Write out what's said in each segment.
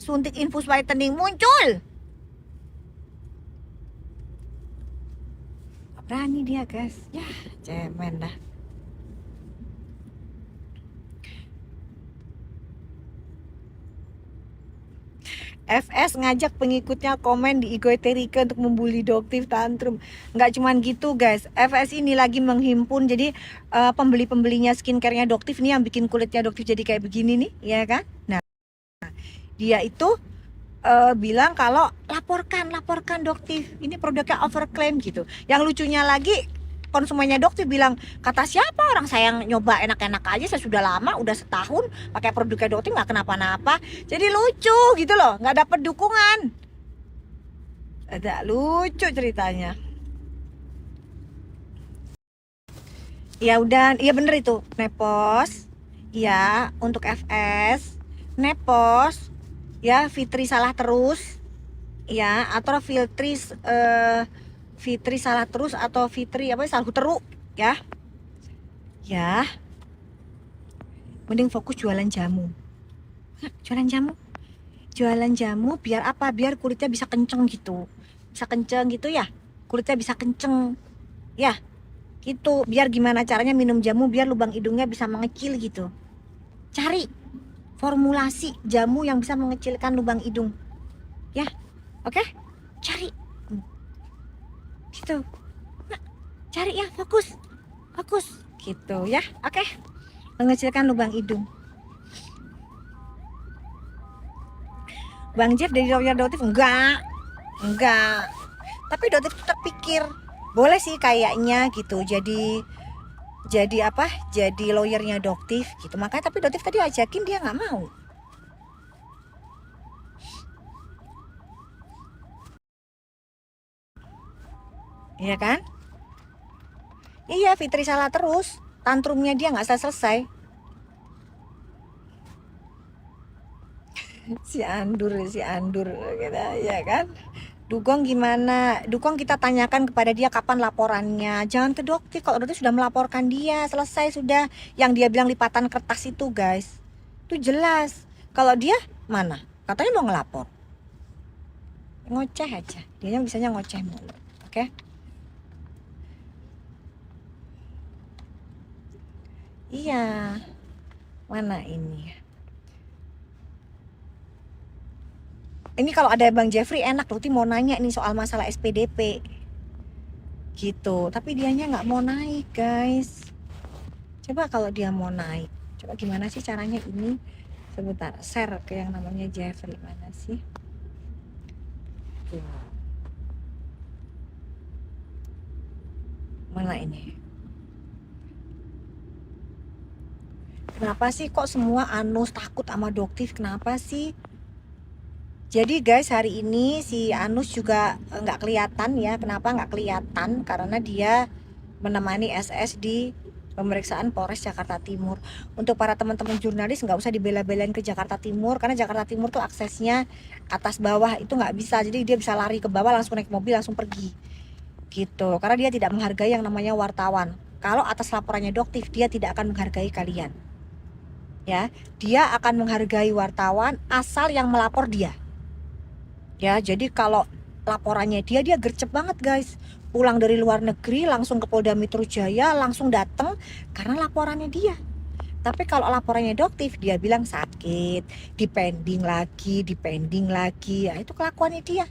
suntik infus whitening muncul. Berani dia guys, ya cemen dah. FS ngajak pengikutnya komen di IG Terika untuk membuli Doktif tantrum. Nggak cuman gitu guys, FS ini lagi menghimpun. Jadi pembeli-pembelinya skincare-nya Doktif nih yang bikin kulitnya Doktif jadi kayak begini nih, ya kan? Nah, dia itu bilang kalau laporkan Doktif, ini produknya overclaim gitu. Yang lucunya lagi, konsumennya Doktif bilang, kata siapa orang saya yang nyoba enak-enak aja, saya sudah lama, udah setahun pakai produknya Doktif nggak kenapa-napa. Jadi lucu gitu loh, nggak dapet dukungan. Ada lucu ceritanya. Ya udah, iya bener itu, Nepos. Ya, untuk FS, Nepos. Ya, Fitri salah terus. Ya, atau Fitri salah terus atau Fitri apa salah teruk ya. Ya, mending fokus jualan jamu. Jualan jamu. Jualan jamu biar apa? Biar kulitnya bisa kenceng gitu. Bisa kenceng gitu ya. Kulitnya bisa kenceng. Ya, gitu. Biar gimana caranya minum jamu biar lubang hidungnya bisa mengecil gitu. Cari formulasi jamu yang bisa mengecilkan lubang hidung. Ya. Oke? Cari. Gitu. Nah, cari ya, fokus. Fokus gitu ya. Oke. Mengecilkan lubang hidung. Bang Jeff dari lawyer Dotif enggak. Tapi Dotif tetap pikir boleh sih kayaknya gitu. Jadi apa? Jadi lawyernya Dotif gitu. Makanya tapi Dotif tadi ajakin dia nggak mau. Iya kan? Iya, Fitri salah terus. Tantrumnya dia nggak selesai. Si Andur gitu ya kan. Dugong gimana? Dugong kita tanyakan kepada dia kapan laporannya. Jangan ke Doktif, kalau Doktif sudah melaporkan dia, selesai sudah. Yang dia bilang lipatan kertas itu guys, itu jelas. Kalau dia mana? Katanya mau ngelapor. Ngoceh aja. Dia bisanya ngoceh mulu. Oke? Iya. Mana ini? Ini kalau ada Bang Jeffrey enak, Tuti mau nanya nih soal masalah SPDP. Gitu. Tapi dianya nggak mau naik, guys. Coba kalau dia mau naik. Coba gimana sih caranya ini? Sebentar, share ke yang namanya Jeffrey. Mana sih? Tuh. Mana ini? Kenapa sih kok semua Anus takut sama Doktif? Kenapa sih? Jadi guys, hari ini si Anus juga nggak kelihatan ya. Kenapa nggak kelihatan? Karena dia menemani SS di pemeriksaan Polres Jakarta Timur. Untuk para teman-teman jurnalis nggak usah dibela-belain ke Jakarta Timur, karena Jakarta Timur tuh aksesnya atas bawah itu nggak bisa. Jadi dia bisa lari ke bawah langsung naik mobil langsung pergi gitu. Karena dia tidak menghargai yang namanya wartawan. Kalau atas laporannya Doktif, dia tidak akan menghargai kalian. Ya, dia akan menghargai wartawan asal yang melapor dia. Ya, jadi kalau laporannya dia gercep banget guys. Pulang dari luar negeri langsung ke Polda Metro Jaya, langsung datang karena laporannya dia. Tapi kalau laporannya Doktif, dia bilang sakit, dipending lagi. Ya, itu kelakuannya dia.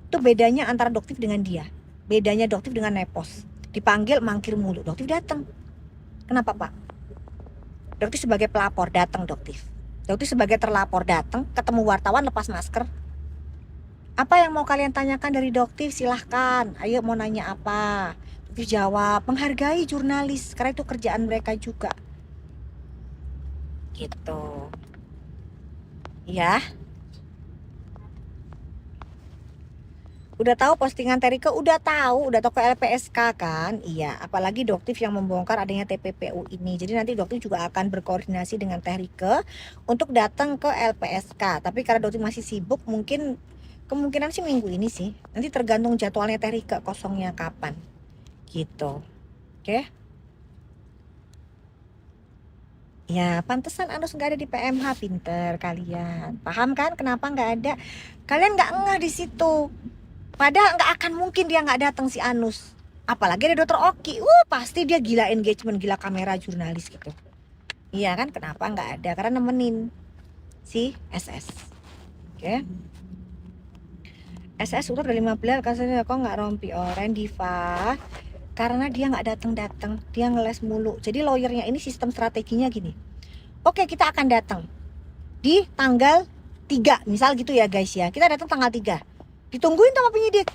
Itu bedanya antara Doktif dengan dia. Bedanya Doktif dengan Nepos. Dipanggil mangkir mulu, Doktif datang. Kenapa Pak? Doktif sebagai pelapor datang Doktif. Doktif sebagai terlapor datang, ketemu wartawan lepas masker. Apa yang mau kalian tanyakan dari Doktif? Silahkan. Ayo mau nanya apa? Doktif jawab. Menghargai jurnalis. Karena itu kerjaan mereka juga. Gitu. Ya. Udah tahu postingan Terika? Udah tahu. Udah tahu ke LPSK kan? Iya. Apalagi Doktif yang membongkar adanya TPPU ini. Jadi nanti Doktif juga akan berkoordinasi dengan Terika untuk datang ke LPSK. Tapi karena Doktif masih sibuk, mungkin kemungkinan sih minggu ini sih. Nanti tergantung jadwalnya Terika kosongnya kapan. Gitu. Oke. Ya, pantesan Anus nggak ada di PMH, pinter kalian. Paham kan kenapa nggak ada? Kalian nggak ngeh di situ. Padahal nggak akan mungkin dia nggak datang si Anus. Apalagi ada Dokter Oki. Pasti dia gila engagement, gila kamera jurnalis gitu. Iya kan? Kenapa nggak ada? Karena nemenin si SS. Oke. SS udah 15 kasarnya kok nggak rompi oren Diva. Karena dia nggak datang, dia ngeles mulu. Jadi lawyernya ini sistem strateginya gini. Oke, kita akan datang di tanggal 3 misal gitu ya guys ya. Kita datang tanggal 3. Ditungguin sama penyidik.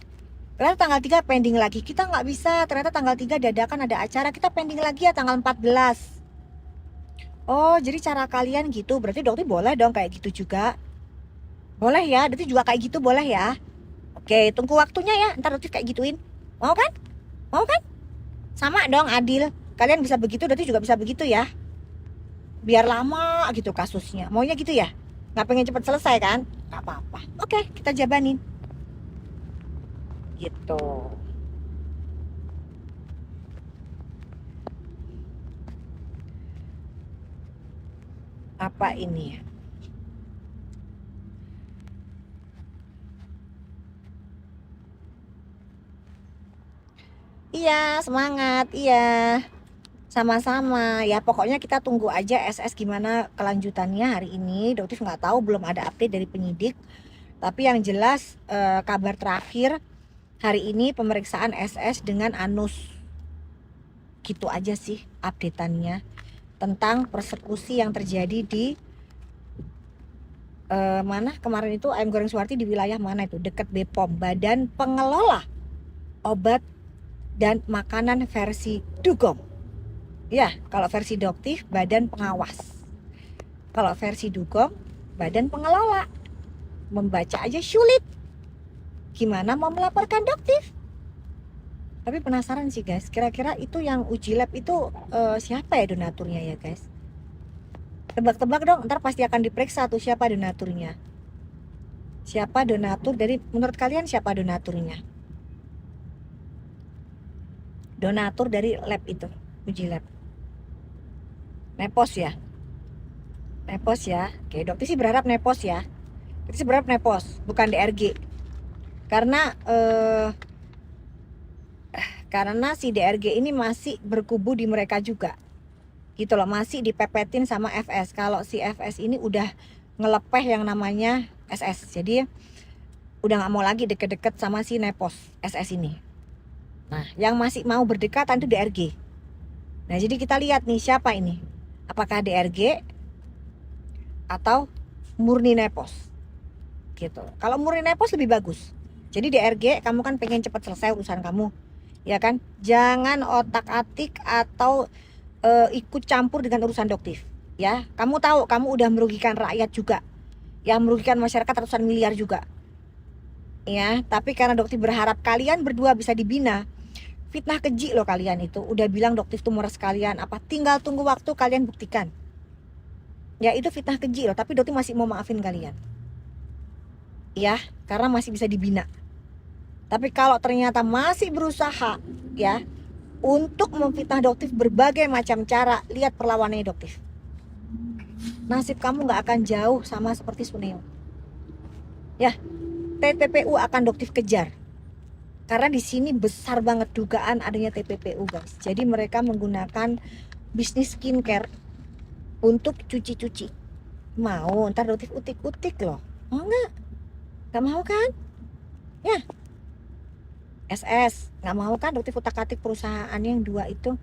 Ternyata tanggal 3 pending lagi. Kita nggak bisa. Ternyata tanggal 3 dadakan ada acara. Kita pending lagi ya tanggal 14. Oh, jadi cara kalian gitu. Berarti dokter boleh dong kayak gitu juga. Boleh ya. Dokter juga kayak gitu boleh ya. Oke, tunggu waktunya ya. Ntar dokter kayak gituin. Mau kan? Mau kan? Sama dong, adil. Kalian bisa begitu, dokter juga bisa begitu ya. Biar lama gitu kasusnya. Maunya gitu ya? Nggak pengen cepet selesai kan? Nggak apa-apa. Oke, kita jabanin. Gitu. Apa ini ya? Iya, semangat. Iya. Sama-sama. Ya pokoknya kita tunggu aja SS gimana kelanjutannya hari ini. Dokter nggak tahu, belum ada update dari penyidik. Tapi yang jelas kabar terakhir hari ini pemeriksaan SS dengan Anus. Gitu aja sih updateannya tentang persekusi yang terjadi di mana kemarin itu ayam goreng Suwarti, di wilayah mana itu, dekat BPOM, Badan Pengelola Obat dan Makanan versi Dugong. Ya, kalau versi Doktif Badan Pengawas. Kalau versi Dugong Badan Pengelola. Membaca aja sulit. Gimana mau melaporkan Doktif? Tapi penasaran sih guys, kira-kira itu yang uji lab itu siapa ya donaturnya ya guys? Tebak-tebak dong, ntar pasti akan diperiksa tuh siapa donaturnya. Siapa donatur dari, menurut kalian siapa donaturnya? Donatur dari lab itu, uji lab. Nepos ya? Nepos ya? Oke, dokter sih berharap Nepos ya. Dokter sih berharap Nepos, bukan DRG. Karena si DRG ini masih berkubu di mereka juga. Gitu loh, masih dipepetin sama FS. Kalau si FS ini udah ngelepeh yang namanya SS. Jadi udah gak mau lagi deket-deket sama si Nepos SS ini. Nah, yang masih mau berdekatan itu DRG. Nah, jadi kita lihat nih siapa ini. Apakah DRG atau murni Nepos. Gitu. Kalau murni Nepos lebih bagus. Jadi DRG, kamu kan pengen cepat selesai urusan kamu. Ya kan? Jangan otak-atik atau ikut campur dengan urusan Doktif. Ya, kamu tahu kamu udah merugikan rakyat juga. Yang merugikan masyarakat ratusan miliar juga. Ya, tapi karena Doktif berharap kalian berdua bisa dibina. Fitnah keji loh kalian itu. Udah bilang Doktif tuh meres kalian, apa tinggal tunggu waktu kalian buktikan. Ya, itu fitnah keji loh, tapi Doktif masih mau maafin kalian. Ya, karena masih bisa dibina. Tapi kalau ternyata masih berusaha ya untuk memfitnah Doktif berbagai macam cara, lihat perlawanannya Doktif. Nasib kamu gak akan jauh sama seperti Suneo. Ya, TPPU akan Doktif kejar. Karena di sini besar banget dugaan adanya TPPU guys. Jadi mereka menggunakan bisnis skincare untuk cuci-cuci. Mau ntar Doktif utik-utik loh. Mau gak? Gak mau kan? Ya, SS nggak mau kan Doktif utak-atik perusahaannya yang 2 itu?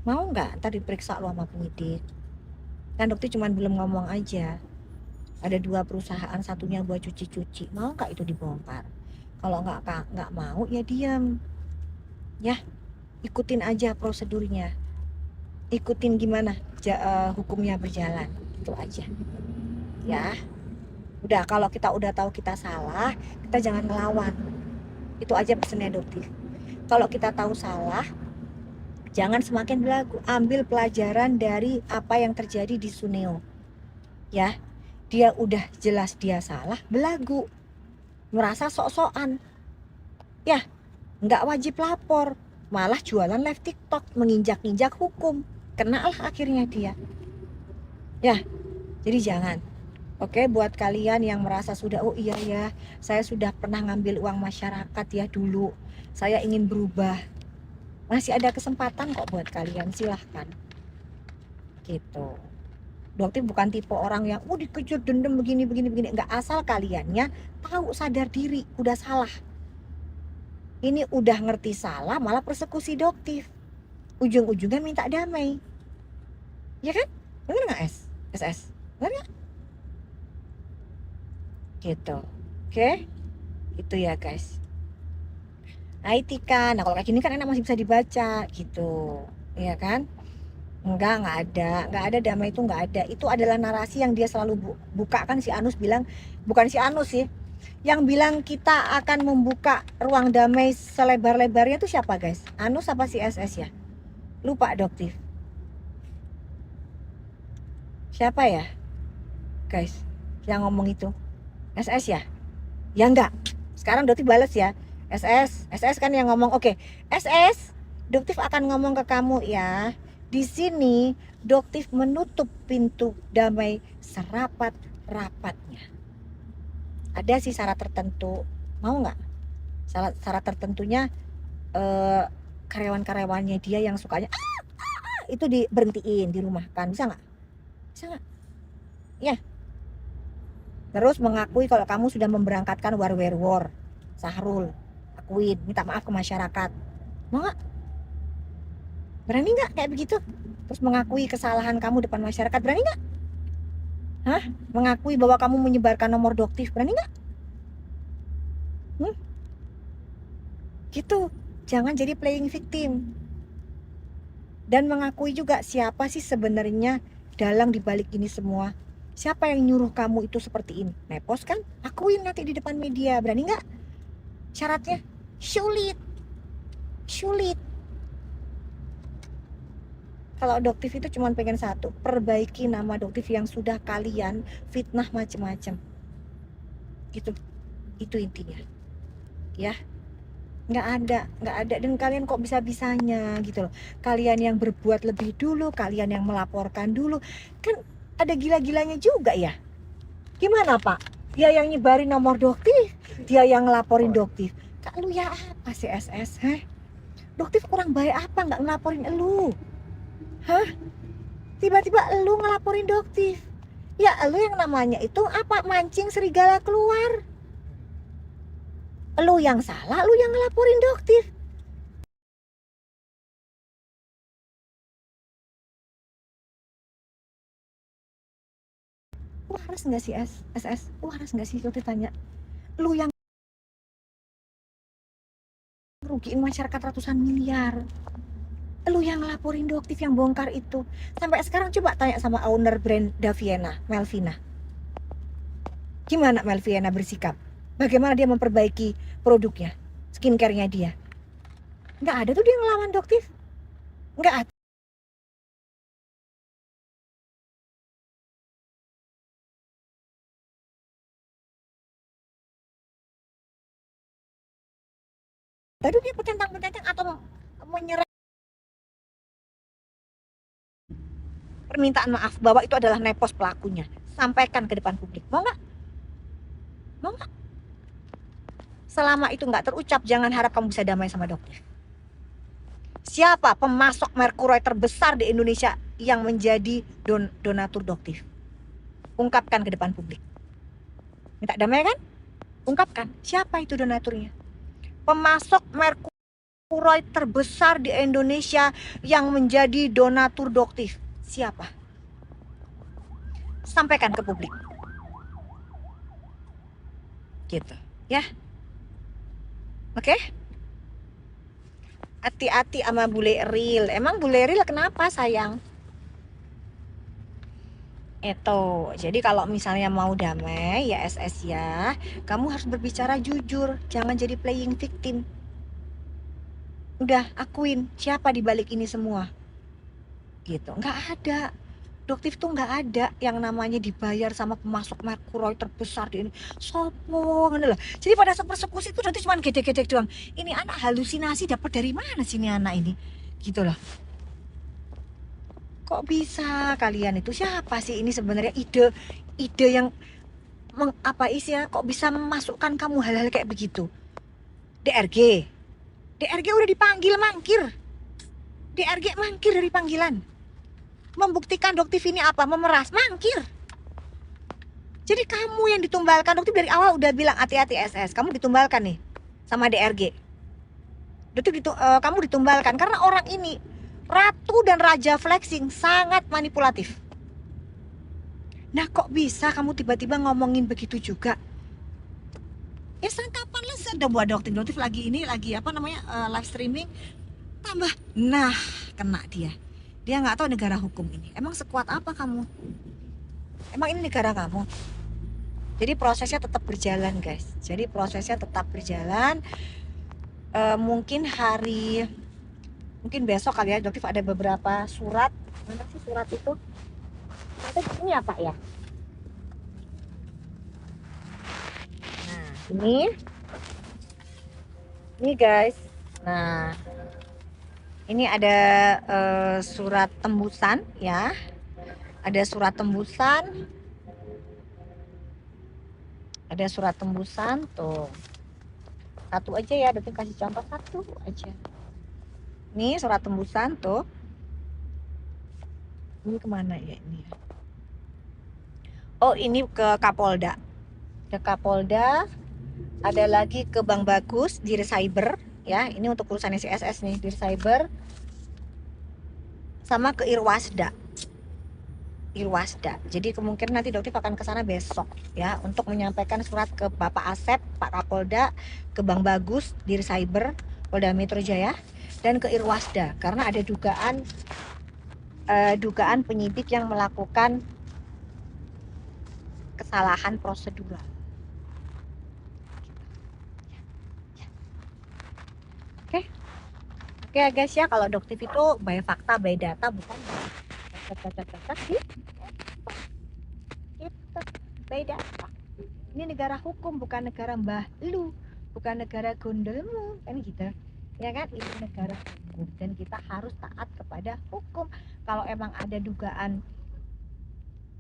Mau nggak ntar diperiksa lo sama penyidik? Kan Doktif cuman belum ngomong aja. Ada 2 perusahaan, satunya buat cuci-cuci. Mau nggak itu dibongkar? Kalau nggak mau ya diam. Ya, ikutin aja prosedurnya. Ikutin gimana hukumnya berjalan. Itu aja. Ya. Udah, kalau kita udah tahu kita salah, kita jangan ngelawan. Itu aja pesannya Doktif. Kalau kita tahu salah, jangan semakin belagu. Ambil pelajaran dari apa yang terjadi di Suneo. Ya, dia udah jelas dia salah, belagu. Merasa sok-sokan. Ya, nggak wajib lapor. Malah jualan live TikTok, menginjak-injak hukum. Kenalah akhirnya dia. Ya, jadi jangan. Oke, buat kalian yang merasa sudah, oh iya ya, saya sudah pernah ngambil uang masyarakat ya dulu, saya ingin berubah. Masih ada kesempatan kok buat kalian, silahkan. Gitu. Dokter bukan tipe orang yang, dikejar dendam begini, begini, begini. Nggak, asal kaliannya tahu, sadar diri, udah salah. Ini udah ngerti salah, malah persekusi doktif. Ujung-ujungnya minta damai. Ya kan? Bener nggak, SS? Bener nggak? Gitu. Oke? Itu ya guys. Hai Tika, nah kalau kayak gini kan enak, masih bisa dibaca gitu, ya kan? Nggak ada damai itu, nggak ada. Itu adalah narasi yang dia selalu buka kan. Si Anus bilang, bukan si Anus sih, yang bilang kita akan membuka ruang damai selebar-lebarnya itu siapa guys? Anus apa si SS ya? Lupa Doktif. Siapa ya guys yang ngomong itu? SS ya? Ya enggak. Sekarang Doktif balas ya. SS kan yang ngomong. Oke, SS, Doktif akan ngomong ke kamu ya. Di sini Doktif menutup pintu damai serapat-rapatnya. Ada sih syarat tertentu. Mau nggak? Syarat tertentunya karyawan-karyawannya dia yang sukanya itu diberhentiin, dirumahkan. Bisa nggak? Bisa nggak? Ya. Terus mengakui kalau kamu sudah memberangkatkan war. Sahrul, akuin, minta maaf ke masyarakat. Mau nggak? Berani nggak kayak begitu? Terus mengakui kesalahan kamu depan masyarakat, berani nggak? Hah? Mengakui bahwa kamu menyebarkan nomor Doktif, berani nggak? Gitu. Jangan jadi playing victim. Dan mengakui juga siapa sih sebenarnya dalang dibalik ini semua. Siapa yang nyuruh kamu itu seperti ini? Nepos kan? Akuin nanti di depan media. Berani nggak? Syaratnya sulit. Kalau Doktif itu cuma pengen satu, perbaiki nama Doktif yang sudah kalian fitnah macem-macem. Gitu. Itu intinya. Ya. Nggak ada. Dan kalian kok bisa-bisanya gitu loh. Kalian yang berbuat lebih dulu, kalian yang melaporkan dulu. Kan ada gila-gilanya juga ya. Gimana Pak? Dia yang nyebarin nomor Doktif, dia yang ngelaporin Doktif. Kak lu ya apa sih SS? Doktif kurang baik apa nggak ngelaporin elu? Hah? Tiba-tiba elu ngelaporin Doktif. Ya elu yang namanya itu apa? Mancing serigala keluar. Elu yang salah, elu yang ngelaporin Doktif. Waras nggak sih SS? Waras nggak sih Doktif tanya? Lu yang rugiin masyarakat ratusan miliar. Lu yang ngelaporin Doktif yang bongkar itu. Sampai sekarang coba tanya sama owner brand Daviena, Melvina. Gimana Melvina bersikap? Bagaimana dia memperbaiki produknya, skincare-nya dia? Nggak ada tuh dia ngelawan Doktif. Nggak ada. Tadi dia petentang-petentang atau menyerah permintaan maaf bahwa itu adalah nepos pelakunya. Sampaikan ke depan publik. Mau nggak? Mau nggak? Selama itu nggak terucap, jangan harap kamu bisa damai sama Doktif. Siapa pemasok merkuri terbesar di Indonesia yang menjadi donatur Doktif? Ungkapkan ke depan publik. Minta damai kan? Ungkapkan. Siapa itu donaturnya? Pemasok merkuri terbesar di Indonesia yang menjadi donatur Doktif. Siapa? Sampaikan ke publik. Gitu. Ya. Oke? Hati-hati sama bule real. Emang bule real kenapa sayang? Itu. Jadi kalau misalnya mau damai ya SS ya, kamu harus berbicara jujur, jangan jadi playing victim. Udah akuin siapa di balik ini semua. Gitu. Nggak ada. Doktif tuh nggak ada yang namanya dibayar sama pemasok merkuri terbesar di ini. Sopo ngono loh. Jadi pada persekusi itu nanti cuma gede-gede doang. Ini anak halusinasi dapat dari mana sih ini anak ini? Gitu loh. Kok bisa kalian itu, siapa sih ini sebenarnya ide yang apa isinya, kok bisa memasukkan kamu hal-hal kayak begitu? DRG udah dipanggil mangkir, DRG mangkir dari panggilan. Membuktikan Doktif ini apa? Memeras, mangkir. Jadi kamu yang ditumbalkan. Doktif dari awal udah bilang hati-hati SS, kamu ditumbalkan nih sama DRG. Doktif kamu ditumbalkan karena orang ini ratu dan raja flexing, sangat manipulatif. Nah kok bisa kamu tiba-tiba ngomongin begitu juga? Ya sangkapan lah sudah buat Doktif lagi ini, lagi apa namanya, live streaming, tambah nah kena dia nggak tahu negara hukum ini emang sekuat apa kamu, emang ini negara kamu. Jadi prosesnya tetap berjalan guys, jadi prosesnya tetap berjalan. Mungkin besok kali ya Doktif ada beberapa surat. Mana sih surat itu? Ini apa ya? Nah ini guys, nah ini ada surat tembusan ya, ada surat tembusan, tuh satu aja ya, Doktif kasih contoh satu aja. Nih surat tembusan tuh, ini kemana ya ini? Oh ini ke Kapolda, ada lagi ke Bang Bagus, Dir Cyber ya, ini untuk urusan CSS nih, Dir Cyber, sama ke Irwasda. Jadi kemungkinan nanti Doktif akan ke sana besok ya untuk menyampaikan surat ke Bapak Asep, Pak Kapolda, ke Bang Bagus, Dir Cyber, Polda Metro Jaya, dan ke Irwasda karena ada dugaan penyidik yang melakukan kesalahan prosedural. Oke guys ya, kalau Doktif itu by fakta, by data, bukan by data. Ini negara hukum, bukan negara mbah lu, bukan negara gondelmu, kan gitu ya kan. Ini negara hukum dan kita harus taat kepada hukum. Kalau emang ada dugaan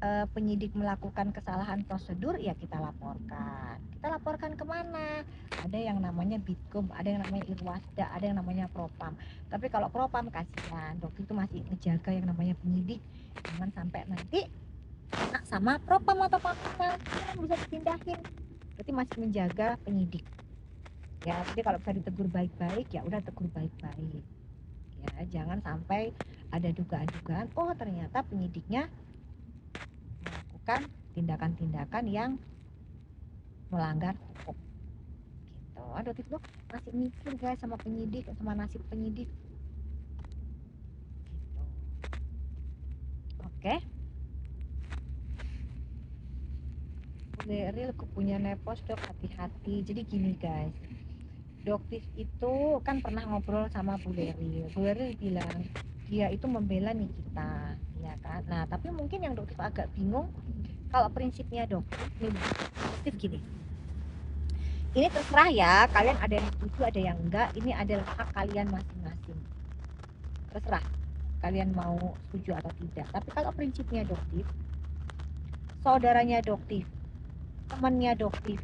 penyidik melakukan kesalahan prosedur, ya kita laporkan kemana? Ada yang namanya Bitkom, ada yang namanya Irwasda, ada yang namanya Propam. Tapi kalau Propam kasihan, Dokter itu masih menjaga yang namanya penyidik, jangan sampai nanti sama Propam atau Papam bisa dipindahin. Berarti masih menjaga penyidik ya. Jadi kalau bisa ditegur baik-baik, ya udah tegur baik-baik ya, jangan sampai ada dugaan-dugaan oh ternyata penyidiknya melakukan tindakan-tindakan yang melanggar hukum gitu. Aduh itu masih mikir guys sama penyidik, sama nasib penyidik gitu. Oke. Real punya nepos dok, hati-hati. Jadi gini guys, Doktif itu kan pernah ngobrol sama Bu Leril bilang dia itu membela nih kita ya kan. Nah tapi mungkin yang Doktif agak bingung, kalau prinsipnya Doktif gini, ini terserah ya, kalian ada yang setuju ada yang enggak, ini adalah hak kalian masing-masing, terserah kalian mau setuju atau tidak. Tapi kalau prinsipnya Doktif, saudaranya Doktif, temannya Doktif,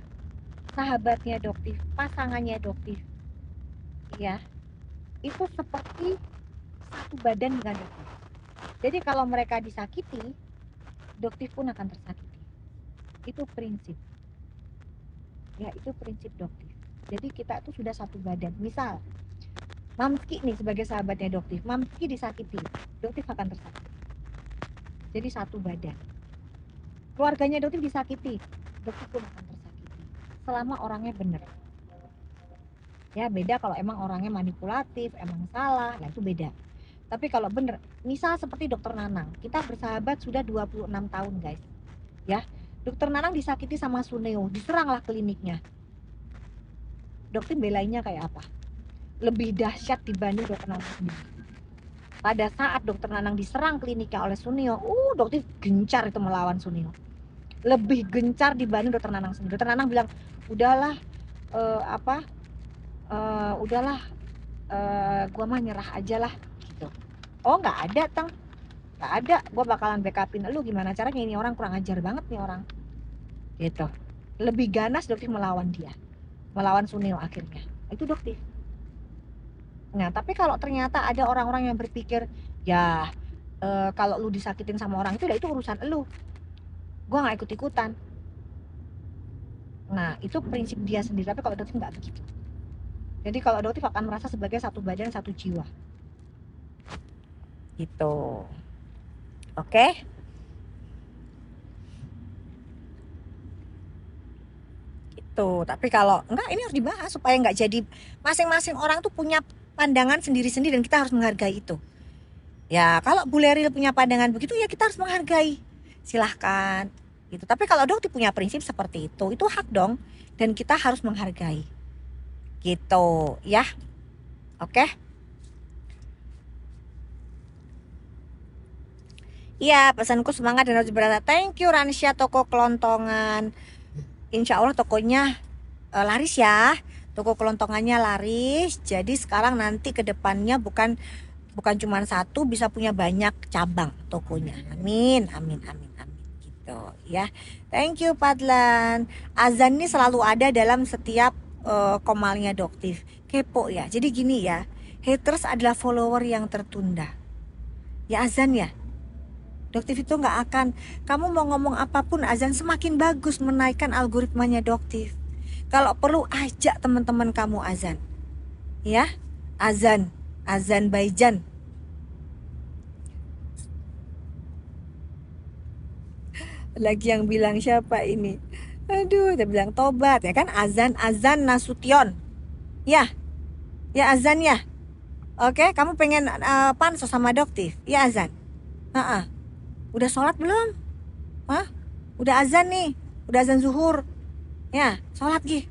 sahabatnya Doktif, pasangannya Doktif ya, itu seperti satu badan dengan Doktif. Jadi kalau mereka disakiti, Doktif pun akan tersakiti. Itu prinsip ya, itu prinsip Doktif. Jadi kita itu sudah satu badan. Misal Mamski nih sebagai sahabatnya Doktif, Mamski disakiti, Doktif akan tersakiti. Jadi satu badan. Keluarganya Doktif disakiti, Doktif pun akan tersakiti selama orangnya benar ya. Beda kalau emang orangnya manipulatif, emang salah, nah itu beda. Tapi kalau bener, misal seperti Dokter Nanang, kita bersahabat sudah 26 tahun guys ya. Dokter Nanang disakiti sama Suneo, diseranglah kliniknya. Dokter belainnya kayak apa? Lebih dahsyat dibanding Dokter Nanang sendiri. Pada saat Dokter Nanang diserang kliniknya oleh Suneo, Dokter gencar itu melawan Suneo, lebih gencar dibanding Dokter Nanang sendiri. Dokter Nanang bilang udahlah, gua mah nyerah aja lah gitu. Oh nggak ada Tang, Gak ada, gue bakalan backupin lu. Gimana caranya, ini orang kurang ajar banget nih orang gitu. Lebih ganas Doktif melawan dia, melawan Sunil akhirnya. Itu Doktif. Nah tapi kalau ternyata ada orang-orang yang berpikir ya kalau lu disakitin sama orang itu, itu urusan lu, gue nggak ikut-ikutan. Nah itu prinsip dia sendiri. Tapi kalau Doktif nggak begitu. Jadi kalau Doktif akan merasa sebagai satu badan, satu jiwa gitu. Oke. Gitu. Tapi kalau enggak, ini harus dibahas supaya nggak jadi masing-masing orang tuh punya pandangan sendiri-sendiri dan kita harus menghargai itu. Ya kalau Bu Leril punya pandangan begitu ya kita harus menghargai. Silahkan gitu. Tapi kalau Dokti punya prinsip seperti itu hak dong, dan kita harus menghargai. Gitu ya. Oke. Iya, pesanku semangat dan harus berasa. Thank you Ransya, toko kelontongan. Insya Allah tokonya laris ya. Toko kelontongannya laris. Jadi sekarang nanti ke depannya bukan cuma satu, bisa punya banyak cabang tokonya. Amin, amin, amin, amin. Gitu ya. Thank you Padlan. Azan ini selalu ada dalam setiap komalnya Doktif. Kepo ya. Jadi gini ya. Haters adalah follower yang tertunda. Ya Azan ya. Doktif itu nggak akan, kamu mau ngomong apapun Azan semakin bagus menaikkan algoritmanya Doktif. Kalau perlu ajak teman-teman kamu Azan, ya, Azan lagi yang bilang siapa ini? Aduh, dia bilang tobat ya kan? Azan Nasution, ya, ya Azan ya. Oke, kamu pengen pansos sama Doktif, ya Azan? Udah sholat belum? Hah? Udah azan nih, udah azan zuhur. Ya, sholat Gih.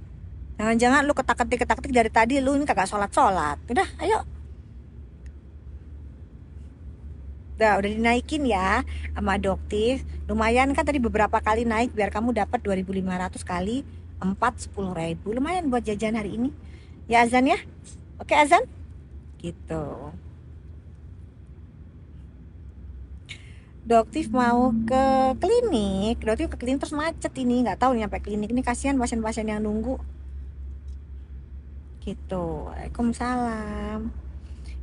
Jangan-jangan lu ketak-ketik dari tadi lu ini kagak sholat. Udah, ayo. Udah dinaikin ya sama Doktif. Lumayan kan tadi beberapa kali naik biar kamu dapat 2.500 kali 4 10.000. Lumayan buat jajan hari ini. Ya azan ya. Oke azan. Gitu. Doktif mau ke klinik, terus macet ini, nggak tahu nih sampai klinik ini, kasihan pasien-pasien yang nunggu. Gitu. Waalaikumsalam.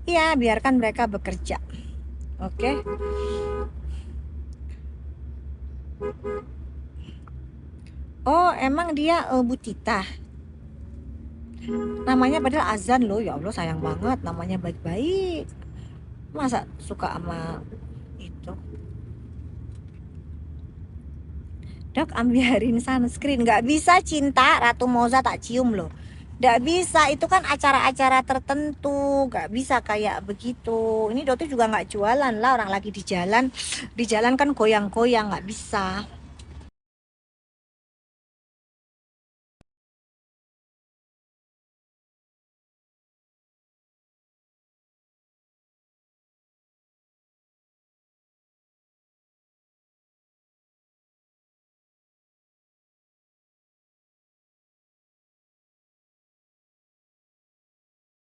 Iya, biarkan mereka bekerja. Oke. Oh, emang dia Bu Tita. Namanya padahal Azan loh, ya Allah sayang banget, namanya baik-baik. Masa suka sama itu? Dok, ambilin sunscreen. Nggak bisa cinta, Ratu Moza tak cium loh. Nggak bisa, itu kan acara-acara tertentu. Nggak bisa kayak begitu. Ini Dokter juga nggak jualan lah, orang lagi di jalan. Di jalan kan goyang-goyang, nggak bisa.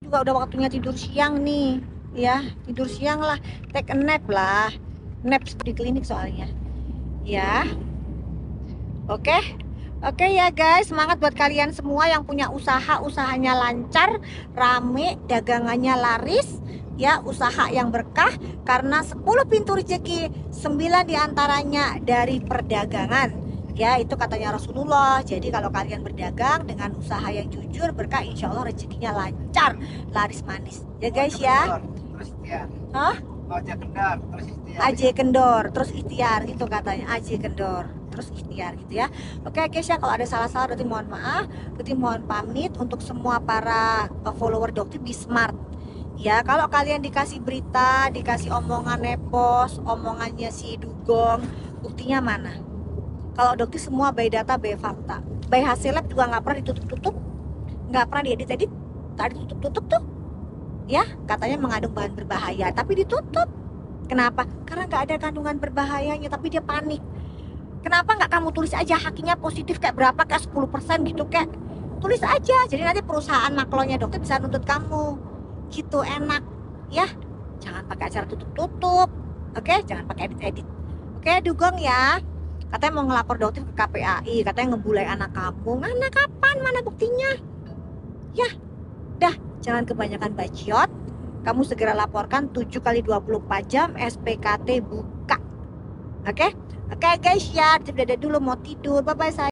Juga udah waktunya tidur siang nih. Ya, tidur siang lah. Take a nap lah. Nap di klinik soalnya. Ya. Oke. Oke ya guys, semangat buat kalian semua yang punya usaha, usahanya lancar, rame, dagangannya laris, ya, usaha yang berkah, karena 10 pintu rezeki, 9 diantaranya dari perdagangan. Ya, itu katanya Rasulullah. Jadi kalau kalian berdagang dengan usaha yang jujur, berkah, insya Allah rezekinya lancar, laris manis. Ya guys ya. Hah? Aje Kendor, terus ikhtiar gitu katanya. Aje Kendor, terus ikhtiar gitu ya. Oke guys ya, kalau ada salah-salah berarti mohon maaf, berarti mohon pamit. Untuk semua para follower Dokter, be smart ya. Kalau kalian dikasih berita, dikasih omongan nepos, omongannya si Dugong, buktinya mana? Kalau Dokter semua by data, by fakta, by hasil lab juga nggak pernah ditutup-tutup, nggak pernah diedit-edit, tak ditutup-tutup tuh ya, katanya mengandung bahan berbahaya tapi ditutup. Kenapa? Karena nggak ada kandungan berbahayanya, tapi dia panik. Kenapa nggak kamu tulis aja hakinya positif kayak berapa, kayak 10% gitu, kayak tulis aja. Jadi nanti perusahaan maklonya Dokter bisa nuntut kamu gitu, enak ya. Jangan pakai acara tutup-tutup Oke, jangan pakai edit-edit. Oke, dugong ya. Katanya mau ngelapor dokter ke KPAI, katanya ngebully anak kamu. Mana kapan? Mana buktinya? Ya, dah, jangan kebanyakan bacot. Kamu segera laporkan 7 kali 24 jam SPKT buka. Oke? Oke guys ya, dadah dulu mau tidur. Bye bye sayang.